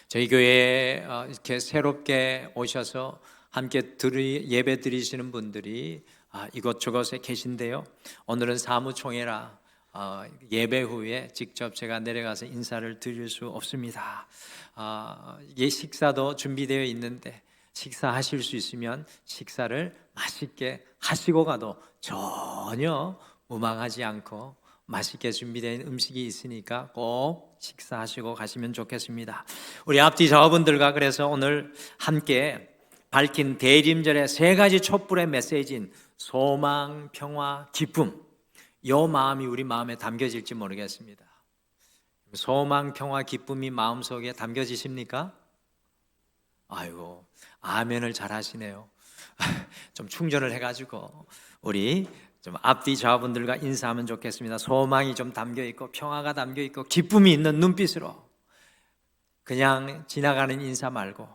저희 교회에 이렇게 새롭게 오셔서 함께 예배 드리시는 분들이 이곳저곳에 계신데요. 오늘은 사무총회라 예배 후에 직접 제가 내려가서 인사를 드릴 수 없습니다. 식사도 준비되어 있는데 식사하실 수 있으면 식사를 맛있게 하시고 가도 전혀 무망하지 않고 맛있게 준비된 음식이 있으니까 꼭 식사하시고 가시면 좋겠습니다. 우리 앞뒤 좌우분들과 그래서 오늘 함께 밝힌 대림절의 세 가지 촛불의 메시지인 소망, 평화, 기쁨, 이 마음이 우리 마음에 담겨질지 모르겠습니다. 소망, 평화, 기쁨이 마음속에 담겨지십니까? 아이고, 아멘을 잘 하시네요. 좀 충전을 해가지고 우리 좀 앞뒤 좌우분들과 인사하면 좋겠습니다. 소망이 좀 담겨있고 평화가 담겨있고 기쁨이 있는 눈빛으로 그냥 지나가는 인사 말고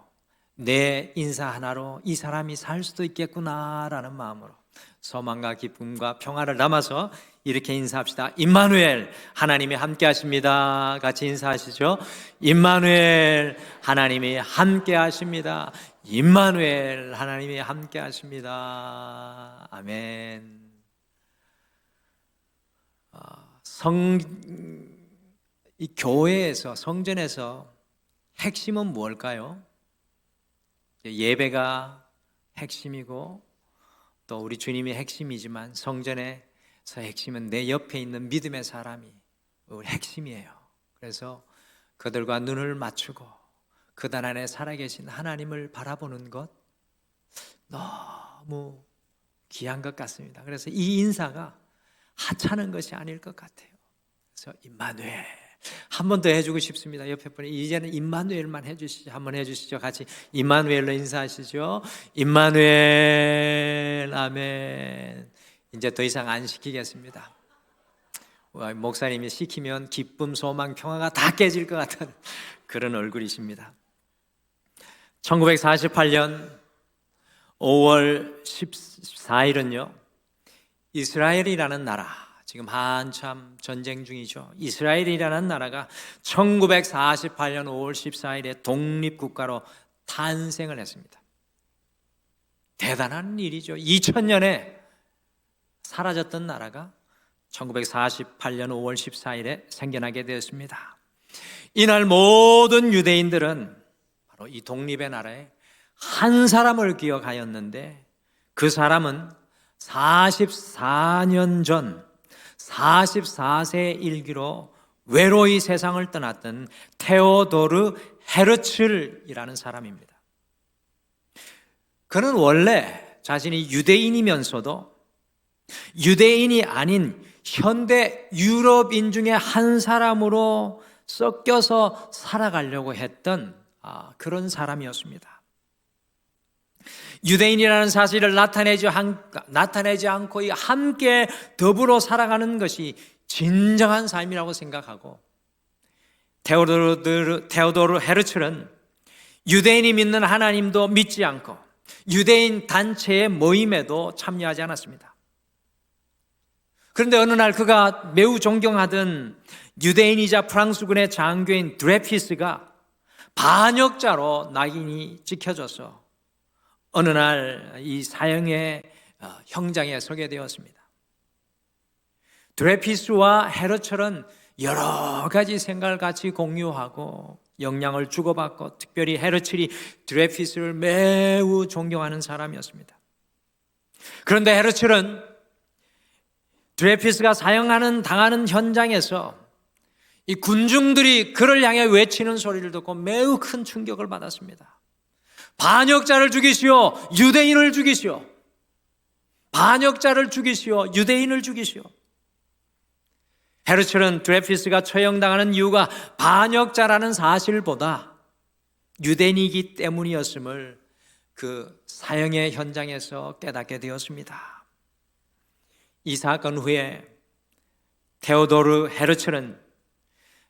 내 인사 하나로 이 사람이 살 수도 있겠구나라는 마음으로 소망과 기쁨과 평화를 담아서 이렇게 인사합시다. 임마누엘, 하나님이 함께 하십니다. 같이 인사하시죠. 임마누엘, 하나님이 함께 하십니다. 임마누엘, 하나님이 함께 하십니다. 아멘. 이 교회에서, 성전에서 핵심은 무엇일까요? 예배가 핵심이고 또 우리 주님이 핵심이지만 성전에서 핵심은 내 옆에 있는 믿음의 사람이 우리 핵심이에요. 그래서 그들과 눈을 맞추고 그들 안에 살아계신 하나님을 바라보는 것 너무 귀한 것 같습니다. 그래서 이 인사가 하찮은 것이 아닐 것 같아요. 그래서 임마누엘 한 번 더 해주고 싶습니다. 옆에 분이 이제는 임마누엘만 해주시죠. 한번 해주시죠. 같이 임마누엘로 인사하시죠. 임마누엘, 아멘. 이제 더 이상 안 시키겠습니다. 목사님이 시키면 기쁨, 소망, 평화가 다 깨질 것 같은 그런 얼굴이십니다. 1948년 5월 14일은요 이스라엘이라는 나라, 지금 한참 전쟁 중이죠. 이스라엘이라는 나라가 1948년 5월 14일에 독립국가로 탄생을 했습니다. 대단한 일이죠. 2000년에 사라졌던 나라가 1948년 5월 14일에 생겨나게 되었습니다. 이날 모든 유대인들은 바로 이 독립의 나라에 한 사람을 기억하였는데 그 사람은 44년 전 44세 일기로 외로이 세상을 떠났던 테오도르 헤르츠르이라는 사람입니다. 그는 원래 자신이 유대인이면서도 유대인이 아닌 현대 유럽인 중에 한 사람으로 섞여서 살아가려고 했던 그런 사람이었습니다. 유대인이라는 사실을 나타내지 않고 함께 더불어 살아가는 것이 진정한 삶이라고 생각하고 테오도르 헤르츠는 유대인이 믿는 하나님도 믿지 않고 유대인 단체의 모임에도 참여하지 않았습니다. 그런데 어느 날 그가 매우 존경하던 유대인이자 프랑스군의 장교인 드레피스가 반역자로 낙인이 찍혀져서 어느 날 이 사형의 형장에 서게 되었습니다. 드레피스와 헤르츠는 여러 가지 생각을 같이 공유하고 영향을 주고받고 특별히 헤르츠이 드레피스를 매우 존경하는 사람이었습니다. 그런데 헤르츠는 드레피스가 당하는 현장에서 이 군중들이 그를 향해 외치는 소리를 듣고 매우 큰 충격을 받았습니다. 반역자를 죽이시오, 유대인을 죽이시오. 반역자를 죽이시오, 유대인을 죽이시오. 헤르츠는 드레피스가 처형당하는 이유가 반역자라는 사실보다 유대인이기 때문이었음을 그 사형의 현장에서 깨닫게 되었습니다. 이 사건 후에 테오도르 헤르츠는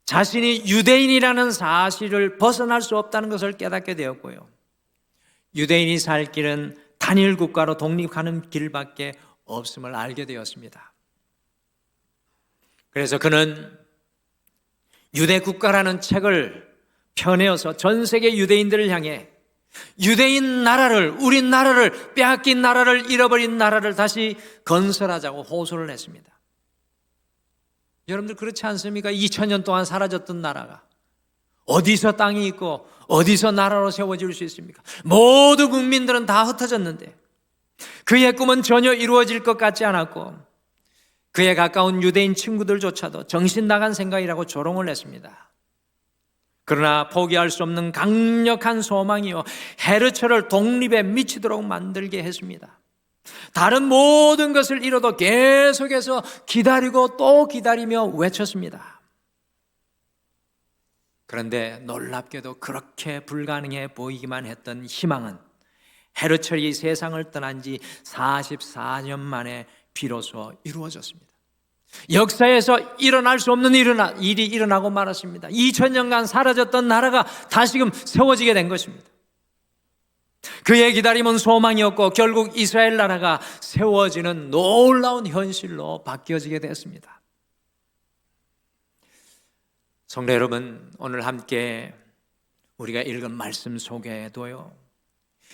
자신이 유대인이라는 사실을 벗어날 수 없다는 것을 깨닫게 되었고요. 유대인이 살 길은 단일 국가로 독립하는 길밖에 없음을 알게 되었습니다. 그래서 그는 유대 국가라는 책을 편에어서 전 세계 유대인들을 향해 유대인 나라를, 우리 나라를, 빼앗긴 나라를, 잃어버린 나라를 다시 건설하자고 호소를 했습니다. 여러분들 그렇지 않습니까? 2000년 동안 사라졌던 나라가 어디서 땅이 있고 어디서 나라로 세워질 수 있습니까? 모든 국민들은 다 흩어졌는데 그의 꿈은 전혀 이루어질 것 같지 않았고 그에 가까운 유대인 친구들조차도 정신 나간 생각이라고 조롱을 했습니다. 그러나 포기할 수 없는 강력한 소망이요, 헤르철을 독립에 미치도록 만들게 했습니다. 다른 모든 것을 잃어도 계속해서 기다리고 또 기다리며 외쳤습니다. 그런데 놀랍게도 그렇게 불가능해 보이기만 했던 희망은 헤르철이 세상을 떠난 지 44년 만에 비로소 이루어졌습니다. 역사에서 일어날 수 없는 일이 일어나고 말았습니다. 2000년간 사라졌던 나라가 다시금 세워지게 된 것입니다. 그의 기다림은 소망이었고 결국 이스라엘 나라가 세워지는 놀라운 현실로 바뀌어지게 되었습니다. 성도 여러분, 오늘 함께 우리가 읽은 말씀 속에도요,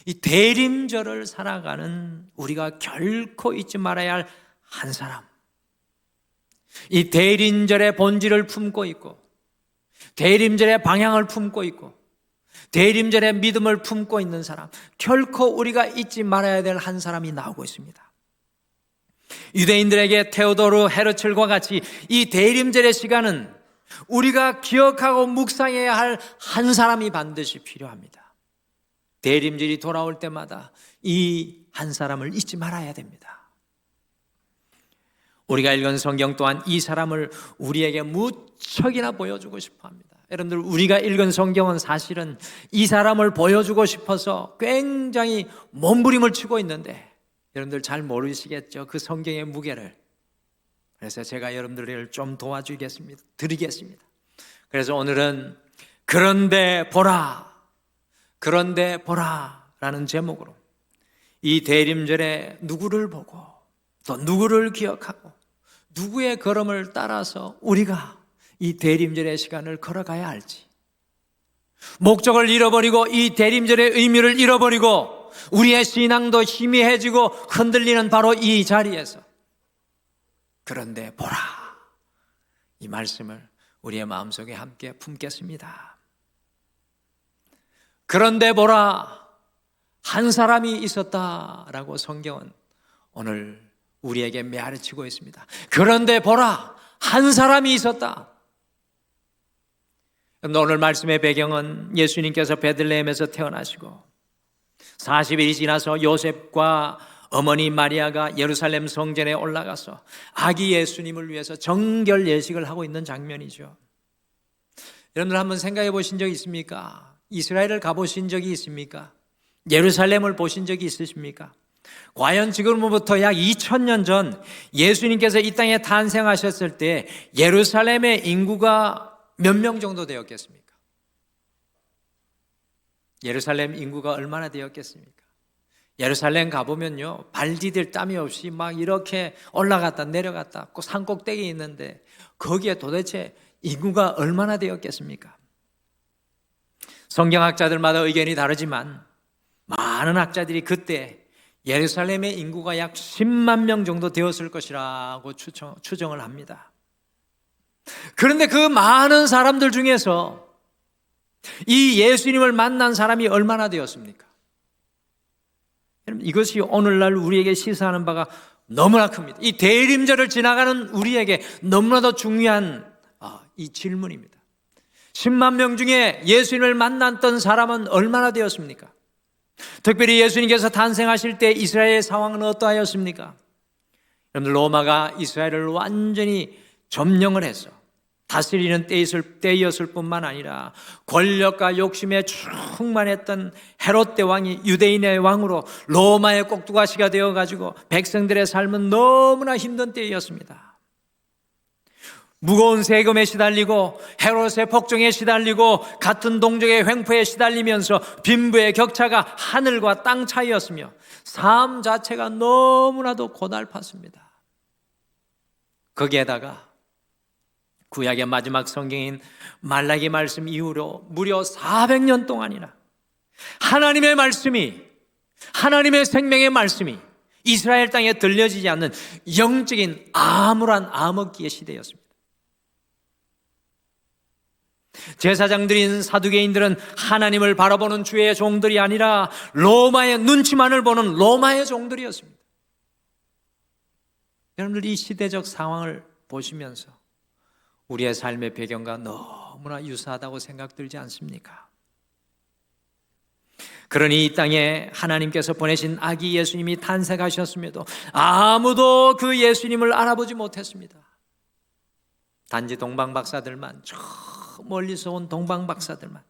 이 대림절을 살아가는 우리가 결코 잊지 말아야 할 한 사람, 이 대림절의 본질을 품고 있고 대림절의 방향을 품고 있고 대림절의 믿음을 품고 있는 사람, 결코 우리가 잊지 말아야 될 한 사람이 나오고 있습니다. 유대인들에게 테오도르 헤르철과 같이 이 대림절의 시간은 우리가 기억하고 묵상해야 할 한 사람이 반드시 필요합니다. 대림절이 돌아올 때마다 이 한 사람을 잊지 말아야 됩니다. 우리가 읽은 성경 또한 이 사람을 우리에게 무척이나 보여주고 싶어 합니다. 여러분들, 우리가 읽은 성경은 사실은 이 사람을 보여주고 싶어서 굉장히 몸부림을 치고 있는데 여러분들 잘 모르시겠죠? 그 성경의 무게를. 그래서 제가 여러분들을 좀 드리겠습니다. 그래서 오늘은 그런데 보라 라는 제목으로 이 대림절에 누구를 보고 또 누구를 기억하고 누구의 걸음을 따라서 우리가 이 대림절의 시간을 걸어가야 할지, 목적을 잃어버리고 이 대림절의 의미를 잃어버리고 우리의 신앙도 희미해지고 흔들리는 바로 이 자리에서 그런데 보라, 이 말씀을 우리의 마음속에 함께 품겠습니다. 그런데 보라, 한 사람이 있었다라고 성경은 오늘 우리에게 메아리치고 있습니다. 그런데 보라, 한 사람이 있었다. 오늘 말씀의 배경은 예수님께서 베들레헴에서 태어나시고 40일이 지나서 요셉과 어머니 마리아가 예루살렘 성전에 올라가서 아기 예수님을 위해서 정결 예식을 하고 있는 장면이죠. 여러분들 한번 생각해 보신 적 있습니까? 이스라엘을 가보신 적이 있습니까? 예루살렘을 보신 적이 있으십니까? 과연 지금으로부터 약 2000년 전 예수님께서 이 땅에 탄생하셨을 때 예루살렘의 인구가 몇 명 정도 되었겠습니까? 예루살렘 인구가 얼마나 되었겠습니까? 예루살렘 가보면요, 발 디딜 땀이 없이 막 이렇게 올라갔다 내려갔다 산 꼭대기에 있는데 거기에 도대체 인구가 얼마나 되었겠습니까? 성경학자들마다 의견이 다르지만 많은 학자들이 그때 예루살렘의 인구가 약 10만 명 정도 되었을 것이라고 추정을 합니다. 그런데 그 많은 사람들 중에서 이 예수님을 만난 사람이 얼마나 되었습니까? 이것이 오늘날 우리에게 시사하는 바가 너무나 큽니다. 이 대림절을 지나가는 우리에게 너무나도 중요한 이 질문입니다. 10만 명 중에 예수님을 만났던 사람은 얼마나 되었습니까? 특별히 예수님께서 탄생하실 때 이스라엘의 상황은 어떠하였습니까? 여러분들, 로마가 이스라엘을 완전히 점령을 해서 다스리는 때였을 뿐만 아니라 권력과 욕심에 충만했던 헤롯 대왕이 유대인의 왕으로 로마의 꼭두가시가 되어가지고 백성들의 삶은 너무나 힘든 때였습니다. 무거운 세금에 시달리고 헤롯의 폭정에 시달리고 같은 동족의 횡포에 시달리면서 빈부의 격차가 하늘과 땅 차이였으며 삶 자체가 너무나도 고달팠습니다. 거기에다가 구약의 마지막 성경인 말라기 말씀 이후로 무려 400년 동안이나 하나님의 말씀이, 하나님의 생명의 말씀이 이스라엘 땅에 들려지지 않는 영적인 암울한 암흑기의 시대였습니다. 제사장들인 사두개인들은 하나님을 바라보는 주의 종들이 아니라 로마의 눈치만을 보는 로마의 종들이었습니다. 여러분들 이 시대적 상황을 보시면서 우리의 삶의 배경과 너무나 유사하다고 생각 들지 않습니까? 그러니 이 땅에 하나님께서 보내신 아기 예수님이 탄생하셨음에도 아무도 그 예수님을 알아보지 못했습니다. 단지 동방박사들만, 저 멀리서 온 동방박사들만,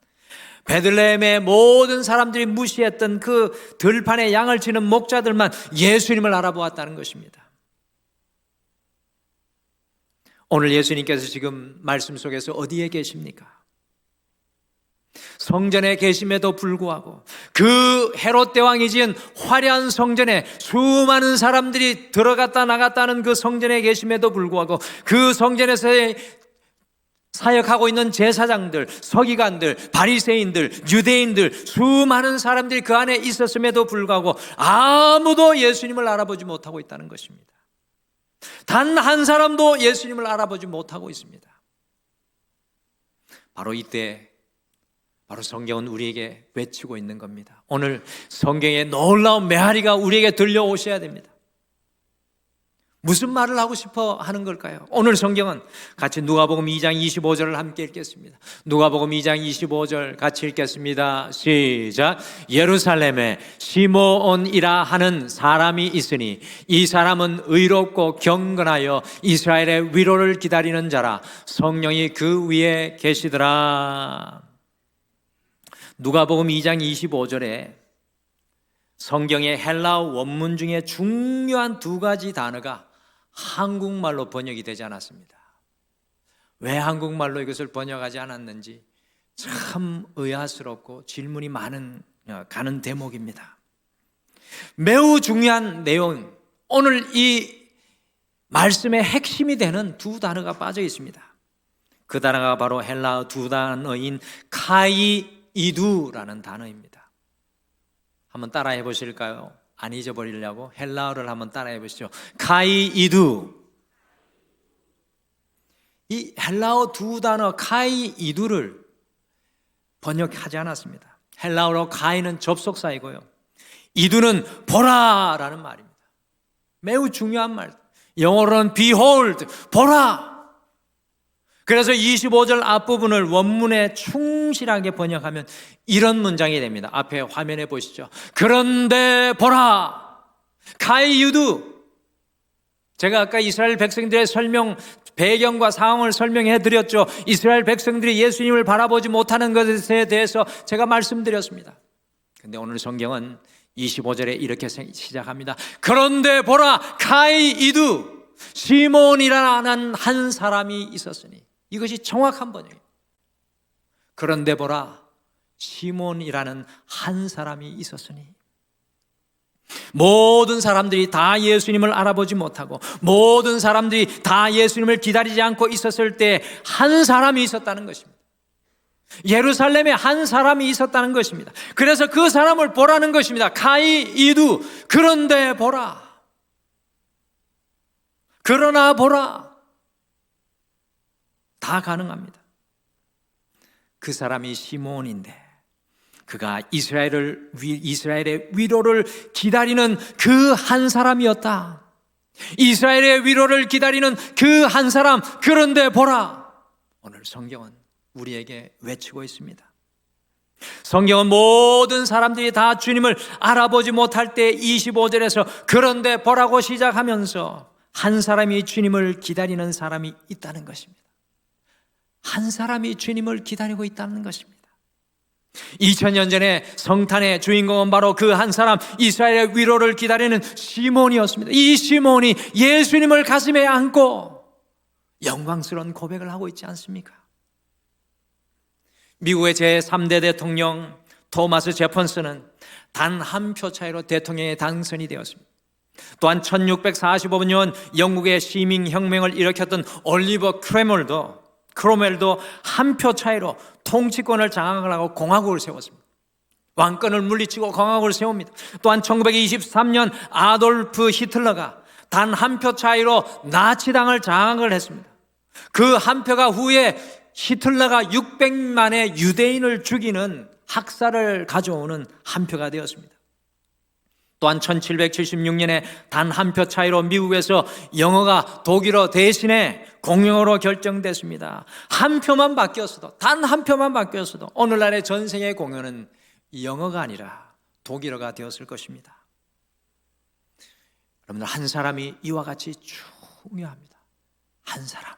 베들레헴의 모든 사람들이 무시했던 그 들판에 양을 치는 목자들만 예수님을 알아보았다는 것입니다. 오늘 예수님께서 지금 말씀 속에서 어디에 계십니까? 성전에 계심에도 불구하고 그 헤롯 대왕이 지은 화려한 성전에 수많은 사람들이 들어갔다 나갔다는 그 성전에 계심에도 불구하고 그 성전에서 사역하고 있는 제사장들, 서기관들, 바리새인들, 유대인들 수많은 사람들이 그 안에 있었음에도 불구하고 아무도 예수님을 알아보지 못하고 있다는 것입니다. 단 한 사람도 예수님을 알아보지 못하고 있습니다. 바로 이때 바로 성경은 우리에게 외치고 있는 겁니다. 오늘 성경의 놀라운 메아리가 우리에게 들려오셔야 됩니다. 무슨 말을 하고 싶어 하는 걸까요? 오늘 성경은 같이 누가복음 2장 25절을 함께 읽겠습니다. 누가복음 2장 25절 같이 읽겠습니다. 시작. 예루살렘에 시므온이라 하는 사람이 있으니 이 사람은 의롭고 경건하여 이스라엘의 위로를 기다리는 자라. 성령이 그 위에 계시더라. 누가복음 2장 25절에 성경의 헬라어 원문 중에 중요한 두 가지 단어가 한국말로 번역이 되지 않았습니다. 왜 한국말로 이것을 번역하지 않았는지 참 의아스럽고 질문이 가는 대목입니다. 매우 중요한 내용, 오늘 이 말씀의 핵심이 되는 두 단어가 빠져 있습니다. 그 단어가 바로 헬라어 두 단어인 카이이두라는 단어입니다. 한번 따라해 보실까요? 안 잊어버리려고 헬라어를 한번 따라해 보시죠. 카이이두. 이 헬라어 두 단어 카이이두를 번역하지 않았습니다. 헬라어로 카이는 접속사이고요, 이두는 보라라는 말입니다. 매우 중요한 말. 영어로는 behold, 보라. 그래서 25절 앞부분을 원문에 충실하게 번역하면 이런 문장이 됩니다. 앞에 화면에 보시죠. 그런데 보라, 카이유두. 제가 아까 이스라엘 백성들의 배경과 상황을 설명해 드렸죠. 이스라엘 백성들이 예수님을 바라보지 못하는 것에 대해서 제가 말씀드렸습니다. 근데 오늘 성경은 25절에 이렇게 시작합니다. 그런데 보라, 카이이두, 시몬이라는 한 사람이 있었으니. 이것이 정확한 번역이에요. 그런데 보라, 시몬이라는 한 사람이 있었으니. 모든 사람들이 다 예수님을 알아보지 못하고 모든 사람들이 다 예수님을 기다리지 않고 있었을 때 한 사람이 있었다는 것입니다. 예루살렘에 한 사람이 있었다는 것입니다. 그래서 그 사람을 보라는 것입니다. 카이이두. 그런데 보라, 그러나 보라. 다 가능합니다. 그 사람이 시몬인데 그가 이스라엘의 위로를 기다리는 그 한 사람이었다. 이스라엘의 위로를 기다리는 그 한 사람. 그런데 보라, 오늘 성경은 우리에게 외치고 있습니다. 성경은 모든 사람들이 다 주님을 알아보지 못할 때 25절에서 그런데 보라고 시작하면서 한 사람이 주님을 기다리는 사람이 있다는 것입니다. 한 사람이 주님을 기다리고 있다는 것입니다. 2000년 전에 성탄의 주인공은 바로 그 한 사람, 이스라엘의 위로를 기다리는 시몬이었습니다. 이 시몬이 예수님을 가슴에 안고 영광스러운 고백을 하고 있지 않습니까? 미국의 제3대 대통령 토마스 제펀슨은 단 한 표 차이로 대통령에 당선이 되었습니다. 또한 1645년 영국의 시민혁명을 일으켰던 올리버 크레몰도 크로멜도 한 표 차이로 통치권을 장악을 하고 공화국을 세웠습니다. 왕권을 물리치고 공화국을 세웁니다. 또한 1923년 아돌프 히틀러가 단 한 표 차이로 나치당을 장악을 했습니다. 그 한 표가 후에 히틀러가 600만의 유대인을 죽이는 학살을 가져오는 한 표가 되었습니다. 또한 1776년에 단 한 표 차이로 미국에서 영어가 독일어 대신에 공용어로 결정됐습니다. 한 표만 바뀌었어도, 단 한 표만 바뀌었어도 오늘날의 전 세계 공용어는 영어가 아니라 독일어가 되었을 것입니다. 여러분들, 한 사람이 이와 같이 중요합니다. 한 사람,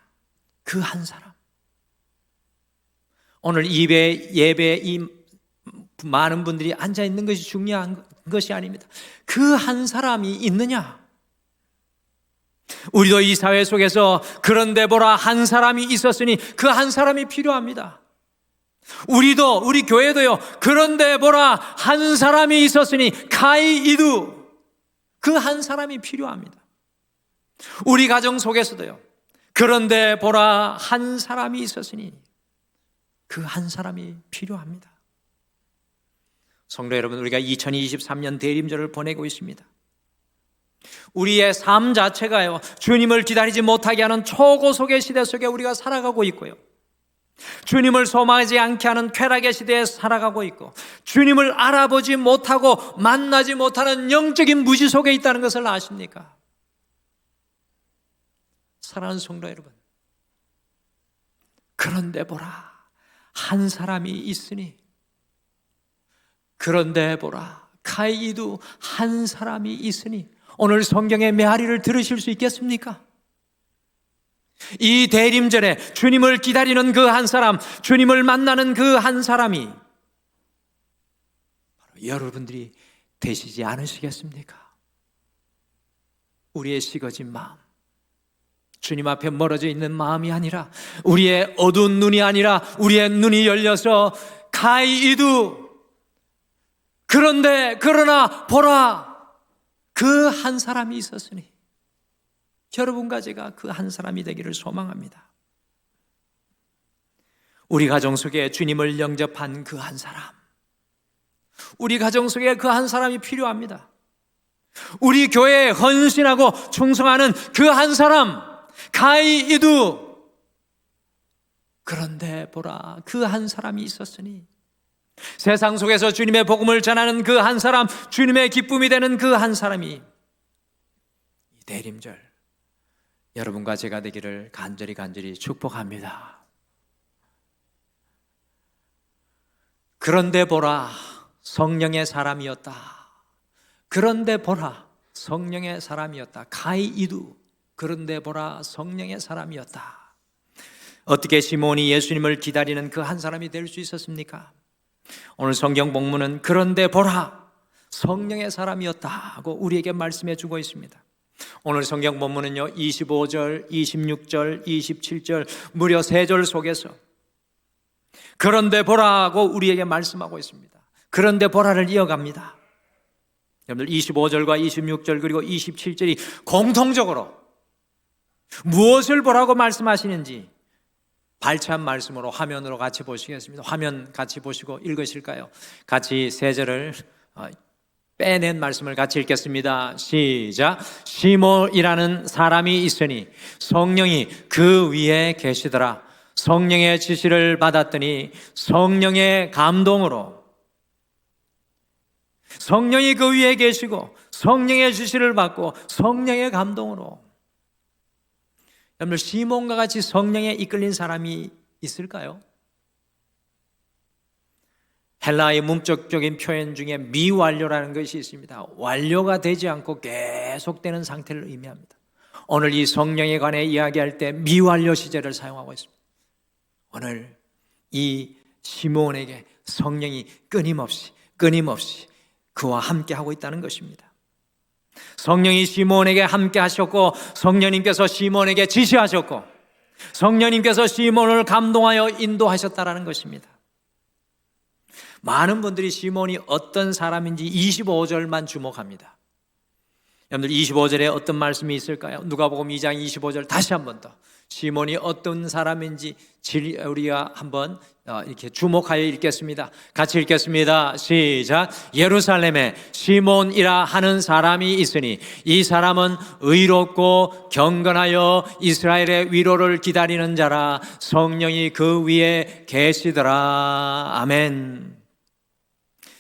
그 한 사람. 오늘 예배에 이 많은 분들이 앉아 있는 것이 중요한 것이 아닙니다. 그 한 사람이 있느냐? 우리도 이 사회 속에서 그런데 보라 한 사람이 있었으니 그 한 사람이 필요합니다. 우리도, 우리 교회도요, 그런데 보라 한 사람이 있었으니 카이이두, 그 한 사람이 필요합니다. 우리 가정 속에서도요, 그런데 보라 한 사람이 있었으니 그 한 사람이 필요합니다. 성도 여러분, 우리가 2023년 대림절을 보내고 있습니다. 우리의 삶 자체가요, 주님을 기다리지 못하게 하는 초고속의 시대 속에 우리가 살아가고 있고요, 주님을 소망하지 않게 하는 쾌락의 시대에 살아가고 있고, 주님을 알아보지 못하고 만나지 못하는 영적인 무지 속에 있다는 것을 아십니까? 사랑하는 성도 여러분, 그런데 보라 한 사람이 있으니, 그런데 보라 카이이두, 한 사람이 있으니, 오늘 성경의 메아리를 들으실 수 있겠습니까? 이 대림절에 주님을 기다리는 그 한 사람, 주님을 만나는 그 한 사람이 바로 여러분들이 되시지 않으시겠습니까? 우리의 식어진 마음, 주님 앞에 멀어져 있는 마음이 아니라, 우리의 어두운 눈이 아니라 우리의 눈이 열려서 카이이두, 그런데 그러나 보라 그 한 사람이 있었으니, 여러분과 제가 그 한 사람이 되기를 소망합니다. 우리 가정 속에 주님을 영접한 그 한 사람, 우리 가정 속에 그 한 사람이 필요합니다. 우리 교회에 헌신하고 충성하는 그 한 사람, 카이이두, 그런데 보라 그 한 사람이 있었으니, 세상 속에서 주님의 복음을 전하는 그 한 사람, 주님의 기쁨이 되는 그 한 사람이 이 대림절 여러분과 제가 되기를 간절히 축복합니다. 그런데 보라 성령의 사람이었다. 그런데 보라 성령의 사람이었다. 카이이두, 그런데 보라 성령의 사람이었다. 어떻게 시몬이 예수님을 기다리는 그 한 사람이 될 수 있었습니까? 오늘 성경 본문은 그런데 보라 성령의 사람이었다고 우리에게 말씀해 주고 있습니다. 오늘 성경 본문은요, 25절, 26절, 27절 무려 3절 속에서 그런데 보라고 우리에게 말씀하고 있습니다. 그런데 보라를 이어갑니다. 여러분들, 25절과 26절 그리고 27절이 공통적으로 무엇을 보라고 말씀하시는지 발췌한 말씀으로 화면으로 같이 보시겠습니다. 화면 같이 보시고 읽으실까요? 같이 3절을 빼낸 말씀을 같이 읽겠습니다. 시작. 시몬이라는 사람이 있으니 성령이 그 위에 계시더라. 성령의 지시를 받았더니 성령의 감동으로, 성령이 그 위에 계시고 성령의 지시를 받고 성령의 감동으로. 여러분, 시몬과 같이 성령에 이끌린 사람이 있을까요? 헬라의 문적인 표현 중에 미완료라는 것이 있습니다. 완료가 되지 않고 계속되는 상태를 의미합니다. 오늘 이 성령에 관해 이야기할 때 미완료 시제를 사용하고 있습니다. 오늘 이 시몬에게 성령이 끊임없이 그와 함께 하고 있다는 것입니다. 성령이 시몬에게 함께 하셨고, 성령님께서 시몬에게 지시하셨고, 성령님께서 시몬을 감동하여 인도하셨다라는 것입니다. 많은 분들이 시몬이 어떤 사람인지 25절만 주목합니다. 여러분들, 25절에 어떤 말씀이 있을까요? 누가복음 2장 25절 다시 한 번 더 시몬이 어떤 사람인지 우리가 한번 이렇게 주목하여 읽겠습니다. 같이 읽겠습니다. 시작. 예루살렘에 시몬이라 하는 사람이 있으니 이 사람은 의롭고 경건하여 이스라엘의 위로를 기다리는 자라. 성령이 그 위에 계시더라. 아멘.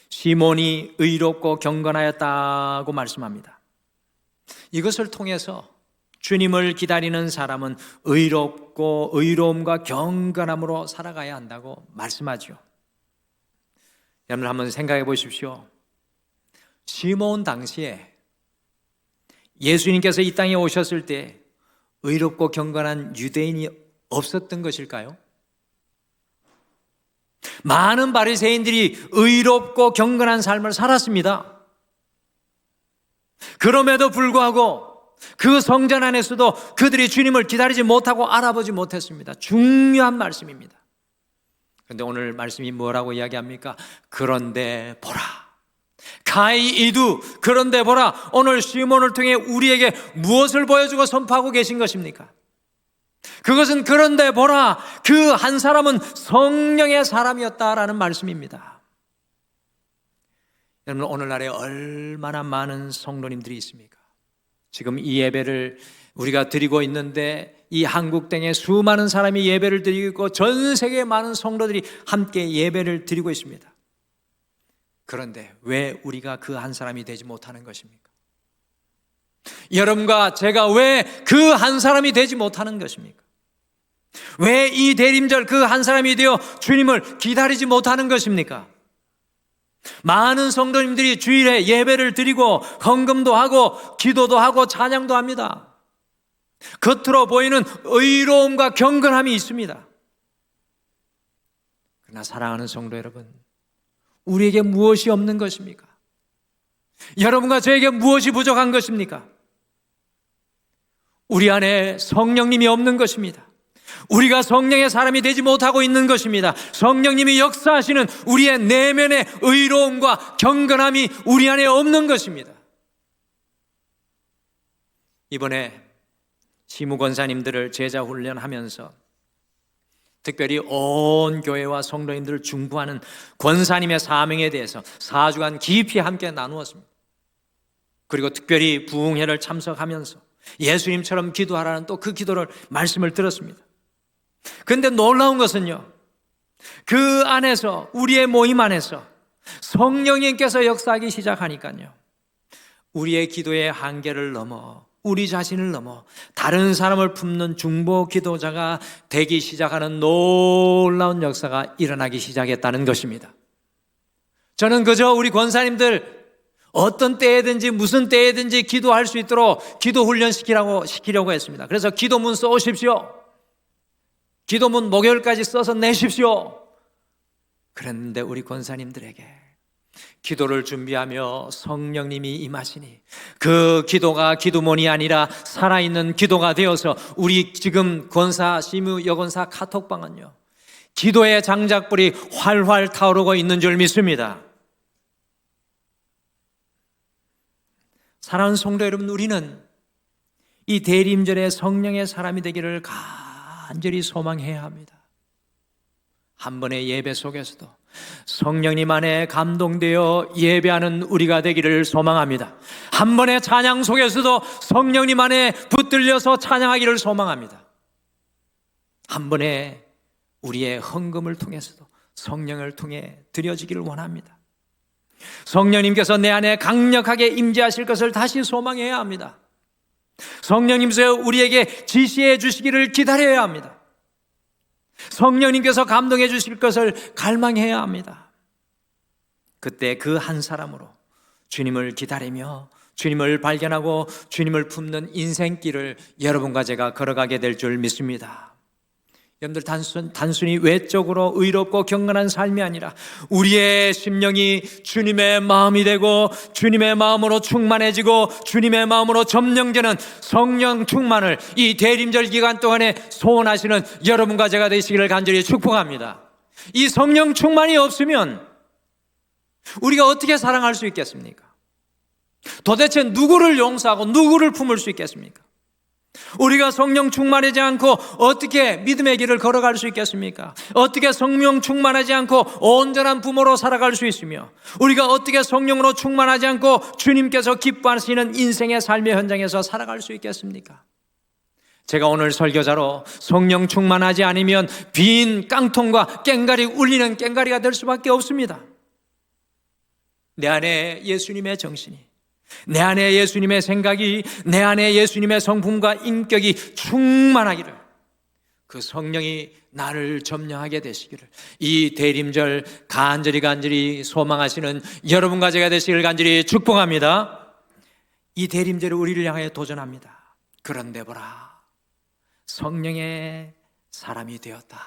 시몬이 의롭고 경건하였다고 말씀합니다. 이것을 통해서 주님을 기다리는 사람은 의롭고 의로움과 경건함으로 살아가야 한다고 말씀하죠. 여러분 한번 생각해 보십시오. 시몬 당시에 예수님께서 이 땅에 오셨을 때 의롭고 경건한 유대인이 없었던 것일까요? 많은 바리새인들이 의롭고 경건한 삶을 살았습니다. 그럼에도 불구하고 그 성전 안에서도 그들이 주님을 기다리지 못하고 알아보지 못했습니다. 중요한 말씀입니다. 그런데 오늘 말씀이 뭐라고 이야기합니까? 그런데 보라, 가이이두, 그런데 보라, 오늘 시몬을 통해 우리에게 무엇을 보여주고 선포하고 계신 것입니까? 그것은 그런데 보라, 그 한 사람은 성령의 사람이었다라는 말씀입니다. 여러분, 오늘날에 얼마나 많은 성도님들이 있습니까? 지금 이 예배를 우리가 드리고 있는데 이 한국 땅에 수많은 사람이 예배를 드리고 있고 전 세계의 많은 성도들이 함께 예배를 드리고 있습니다. 그런데 왜 우리가 그 한 사람이 되지 못하는 것입니까? 여러분과 제가 왜 그 한 사람이 되지 못하는 것입니까? 왜 이 대림절 그 한 사람이 되어 주님을 기다리지 못하는 것입니까? 많은 성도님들이 주일에 예배를 드리고 헌금도 하고 기도도 하고 찬양도 합니다. 겉으로 보이는 의로움과 경건함이 있습니다. 그러나 사랑하는 성도 여러분, 우리에게 무엇이 없는 것입니까? 여러분과 저에게 무엇이 부족한 것입니까? 우리 안에 성령님이 없는 것입니다. 우리가 성령의 사람이 되지 못하고 있는 것입니다. 성령님이 역사하시는 우리의 내면의 의로움과 경건함이 우리 안에 없는 것입니다. 이번에 시무 권사님들을 제자 훈련하면서 특별히 온 교회와 성도님들을 중보하는 권사님의 사명에 대해서 4주간 깊이 함께 나누었습니다. 그리고 특별히 부흥회를 참석하면서 예수님처럼 기도하라는 또 그 기도를 말씀을 들었습니다. 그런데 놀라운 것은요, 그 안에서 우리의 모임 안에서 성령님께서 역사하기 시작하니까요, 우리의 기도의 한계를 넘어 우리 자신을 넘어 다른 사람을 품는 중보 기도자가 되기 시작하는 놀라운 역사가 일어나기 시작했다는 것입니다. 저는 그저 우리 권사님들 어떤 때에든지 무슨 때에든지 기도할 수 있도록 기도 훈련 시키려고 했습니다. 그래서 기도문 써오십시오. 기도문 목요일까지 써서 내십시오. 그랬는데 우리 권사님들에게 기도를 준비하며 성령님이 임하시니 그 기도가 기도문이 아니라 살아있는 기도가 되어서 우리 지금 권사, 시무, 여권사 카톡방은요, 기도의 장작불이 활활 타오르고 있는 줄 믿습니다. 사랑하는 성도 여러분, 우리는 이 대림절의 성령의 사람이 되기를 간절히 소망해야 합니다. 한 번의 예배 속에서도 성령님 안에 감동되어 예배하는 우리가 되기를 소망합니다. 한 번의 찬양 속에서도 성령님 안에 붙들려서 찬양하기를 소망합니다. 한 번의 우리의 헌금을 통해서도 성령을 통해 드려지기를 원합니다. 성령님께서 내 안에 강력하게 임재하실 것을 다시 소망해야 합니다. 성령님께서 우리에게 지시해 주시기를 기다려야 합니다. 성령님께서 감동해 주실 것을 갈망해야 합니다. 그때 그 한 사람으로 주님을 기다리며 주님을 발견하고 주님을 품는 인생길을 여러분과 제가 걸어가게 될 줄 믿습니다. 여러분들 단순히 외적으로 의롭고 경건한 삶이 아니라 우리의 심령이 주님의 마음이 되고 주님의 마음으로 충만해지고 주님의 마음으로 점령되는 성령 충만을 이 대림절 기간 동안에 소원하시는 여러분과 제가 되시기를 간절히 축복합니다. 이 성령 충만이 없으면 우리가 어떻게 사랑할 수 있겠습니까? 도대체 누구를 용서하고 누구를 품을 수 있겠습니까? 우리가 성령 충만하지 않고 어떻게 믿음의 길을 걸어갈 수 있겠습니까? 어떻게 성령 충만하지 않고 온전한 부모로 살아갈 수 있으며, 우리가 어떻게 성령으로 충만하지 않고 주님께서 기뻐하시는 인생의 삶의 현장에서 살아갈 수 있겠습니까? 제가 오늘 설교자로 성령 충만하지 않으면 빈 깡통과 꽹가리 울리는 꽹가리가 될 수밖에 없습니다. 내 안에 예수님의 정신이, 내 안에 예수님의 생각이, 내 안에 예수님의 성품과 인격이 충만하기를, 그 성령이 나를 점령하게 되시기를 이 대림절 간절히 소망하시는 여러분과 제가 되시기를 간절히 축복합니다. 이 대림절이 우리를 향하여 도전합니다. 그런데 보라, 성령의 사람이 되었다.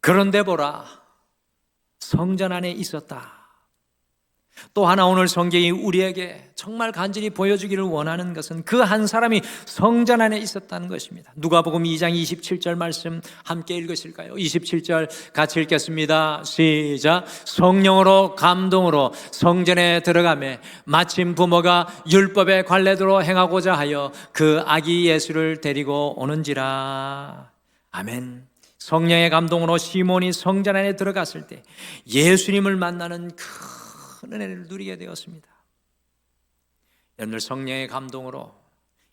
그런데 보라, 성전 안에 있었다. 또 하나 오늘 성경이 우리에게 정말 간절히 보여주기를 원하는 것은 그 한 사람이 성전 안에 있었다는 것입니다. 누가복음 2장 27절 말씀 함께 읽으실까요? 27절 같이 읽겠습니다. 시작. 성령으로 감동으로 성전에 들어가매 마침 부모가 율법의 관례대로 행하고자 하여 그 아기 예수를 데리고 오는지라. 아멘. 성령의 감동으로 시몬이 성전 안에 들어갔을 때 예수님을 만나는 큰 은혜를 누리게 되었습니다. 여러분들, 성령의 감동으로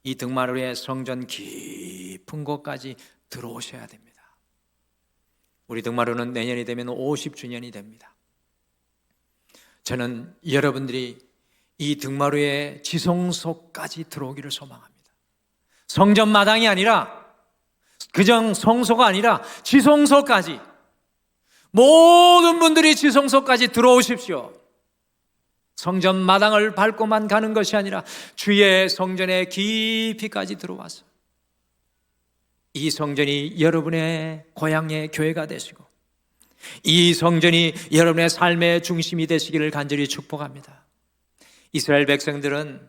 이 등마루의 성전 깊은 곳까지 들어오셔야 됩니다. 우리 등마루는 내년이 되면 50주년이 됩니다. 저는 여러분들이 이 등마루의 지성소까지 들어오기를 소망합니다. 성전 마당이 아니라, 그정 성소가 아니라 지성소까지, 모든 분들이 지성소까지 들어오십시오. 성전 마당을 밟고만 가는 것이 아니라 주의 성전에 깊이까지 들어와서 이 성전이 여러분의 고향의 교회가 되시고 이 성전이 여러분의 삶의 중심이 되시기를 간절히 축복합니다. 이스라엘 백성들은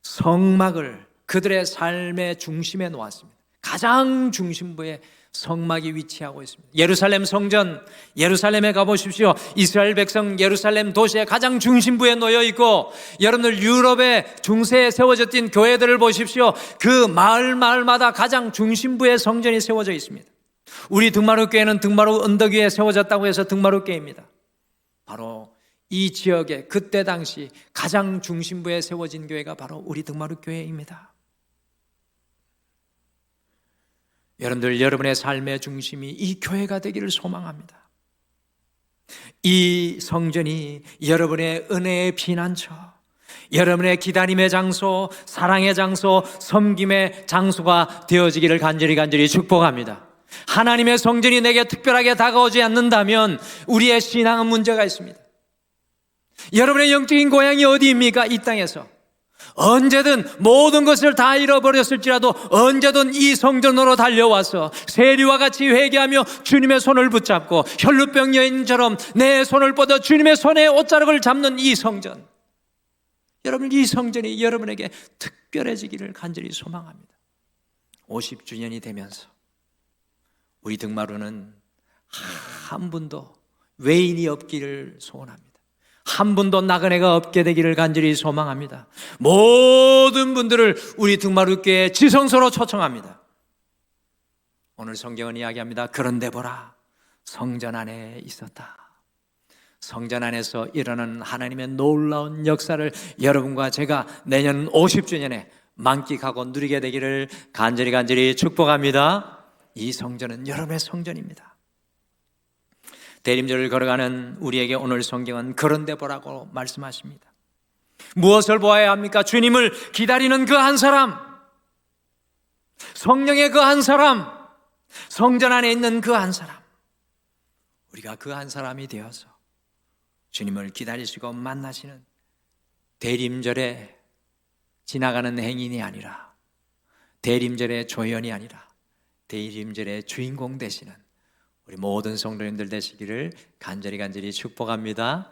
성막을 그들의 삶의 중심에 놓았습니다. 가장 중심부에 성막이 위치하고 있습니다. 예루살렘 성전, 예루살렘에 가보십시오. 이스라엘 백성 예루살렘 도시의 가장 중심부에 놓여 있고, 여러분들 유럽의 중세에 세워졌던 교회들을 보십시오. 그 마을마다 가장 중심부에 성전이 세워져 있습니다. 우리 등마루 교회는 등마루 언덕 위에 세워졌다고 해서 등마루 교회입니다. 바로 이 지역에 그때 당시 가장 중심부에 세워진 교회가 바로 우리 등마루 교회입니다. 여러분들, 여러분의 삶의 중심이 이 교회가 되기를 소망합니다. 이 성전이 여러분의 은혜의 피난처, 여러분의 기다림의 장소, 사랑의 장소, 섬김의 장소가 되어지기를 간절히 축복합니다. 하나님의 성전이 내게 특별하게 다가오지 않는다면 우리의 신앙은 문제가 있습니다. 여러분의 영적인 고향이 어디입니까? 이 땅에서 언제든 모든 것을 다 잃어버렸을지라도 언제든 이 성전으로 달려와서 세리와 같이 회개하며 주님의 손을 붙잡고 혈루병 여인처럼 내 손을 뻗어 주님의 손에 옷자락을 잡는 이 성전, 여러분, 이 성전이 여러분에게 특별해지기를 간절히 소망합니다. 50주년이 되면서 우리 등마루는 한 분도 외인이 없기를 소원합니다. 한 분도 나그네가 없게 되기를 간절히 소망합니다. 모든 분들을 우리 등마루교회 지성소로 초청합니다. 오늘 성경은 이야기합니다. 그런데 보라, 성전 안에 있었다. 성전 안에서 일어나는 하나님의 놀라운 역사를 여러분과 제가 내년 50주년에 만끽하고 누리게 되기를 간절히 축복합니다. 이 성전은 여러분의 성전입니다. 대림절을 걸어가는 우리에게 오늘 성경은 그런데 보라고 말씀하십니다. 무엇을 보아야 합니까? 주님을 기다리는 그 한 사람, 성령의 그 한 사람, 성전 안에 있는 그 한 사람, 우리가 그 한 사람이 되어서 주님을 기다리시고 만나시는 대림절에 지나가는 행인이 아니라, 대림절의 조연이 아니라 대림절의 주인공 되시는 우리 모든 성도님들 되시기를 간절히 축복합니다.